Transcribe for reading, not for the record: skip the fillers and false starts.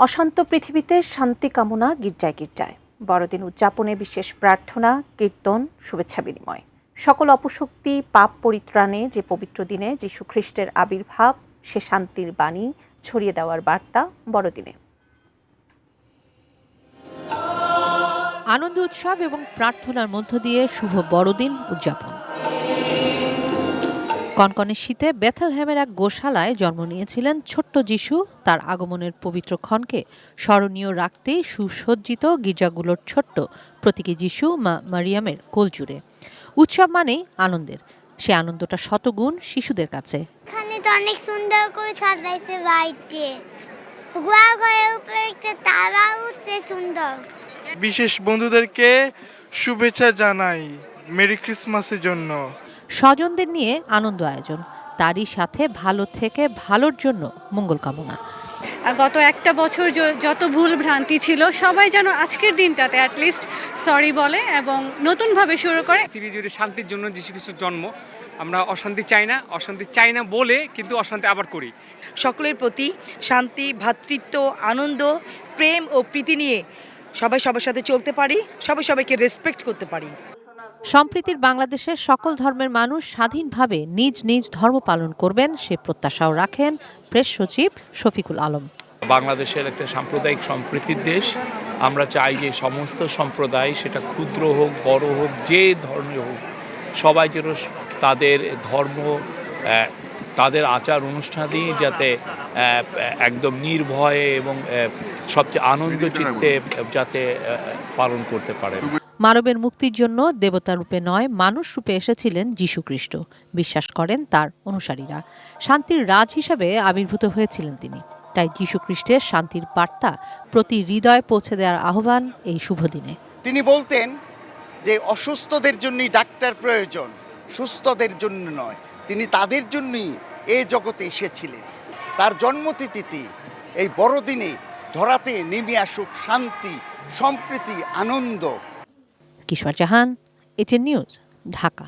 অশান্ত পৃথিবীতে শান্তি কামনা গির্জায় গির্জায় বড়দিন উদযাপনে বিশেষ প্রার্থনা, কীর্তন, শুভেচ্ছা বিনিময়। সকল অপশক্তি পাপ পরিত্রাণে যে পবিত্র দিনে যীশু খ্রিস্টের আবির্ভাব, সে শান্তির বাণী ছড়িয়ে দেওয়ার বার্তা বড়দিনে। আনন্দ উৎসব এবং প্রার্থনার মধ্য দিয়ে শুভ বড়দিন উদযাপন। কনকনে শীতে বেথলহেমের এক গোশালায় জন্ম নিয়েছিলেন ছোট্ট যিশু। তার আগমনের পবিত্র ক্ষণকে স্মরণীয় রাখতেই সুসজ্জিত গির্জাগুলোর ছোট্ট প্রতীকী যিশু মা মারিয়ামের কোল জুড়ে। উৎসব মানেই আনন্দের, সে আনন্দটা শতগুণ শিশুদের কাছে। এখানে তো অনেক সুন্দর করে সাজাইছে বাড়িতে, ঘরের উপরে একটা তারা উঠছে সুন্দর। বিশেষ বন্ধুদেরকে শুভেচ্ছা জানাই মেরি ক্রিসমাসের জন্য। স্বজনদের নিয়ে আনন্দ আয়োজন, তারই সাথে ভালো থেকে ভালোর জন্য মঙ্গল কামনা। গত একটা বছর যত ভুল ভ্রান্তি ছিল, সবাই যেন আজকের দিনটাতে অ্যাটলিস্ট সরি বলে এবং নতুনভাবে শুরু করে। পৃথিবী জুড়ে শান্তির জন্য যীশু খ্রিস্টের জন্ম। আমরা অশান্তি চাই না বলে কিন্তু অশান্তি আবার করি। সকলের প্রতি শান্তি, ভ্রাতৃত্ব, আনন্দ, প্রেম ও প্রীতি নিয়ে সবাই সবার সাথে চলতে পারি, সবাই সবাইকে রেসপেক্ট করতে পারি। সম্প্রীতির বাংলাদেশের সকল ধর্মের মানুষ স্বাধীনভাবে নিজ নিজ ধর্ম পালন করবেন, সে প্রত্যাশাও রাখেন প্রেস সচিব শফিকুল আলম। বাংলাদেশের একটা সাম্প্রদায়িক সম্প্রীতির দেশ। আমরা চাই যে সমস্ত সম্প্রদায়, সেটা ক্ষুদ্র হোক বড় হোক, যে ধর্মের হোক, সবাই যেন তাদের ধর্ম, তাদের আচার অনুষ্ঠানই যাতে একদম নির্ভয়ে এবং সবচেয়ে আনন্দ চিত্তে যাতে পালন করতে পারে। মানবের মুক্তির জন্য দেবতা রূপে নয়, মানুষ রূপে এসেছিলেন যীশু খ্রিস্ট, বিশ্বাস করেন তার অনুসারীরা। শান্তির রাজ হিসাবে আবির্ভূত হয়েছিলেন তিনি। তাই যীশু খ্রিস্টের শান্তির বার্তা প্রতি হৃদয়ে পৌঁছে দেওয়ার আহ্বান এই শুভ দিনে। তিনি বলতেন যে অসুস্থদের জন্যই ডাক্তার প্রয়োজন, সুস্থদের জন্য নয়। তিনি তাদের জন্যই এ জগতে এসেছিলেন। তার জন্মতিথিতে এই বড়দিনে ধরাতে নেমে আসুক শান্তি, সম্প্রীতি, আনন্দ। কিশোর জাহান, এটিএন নিউজ, ঢাকা।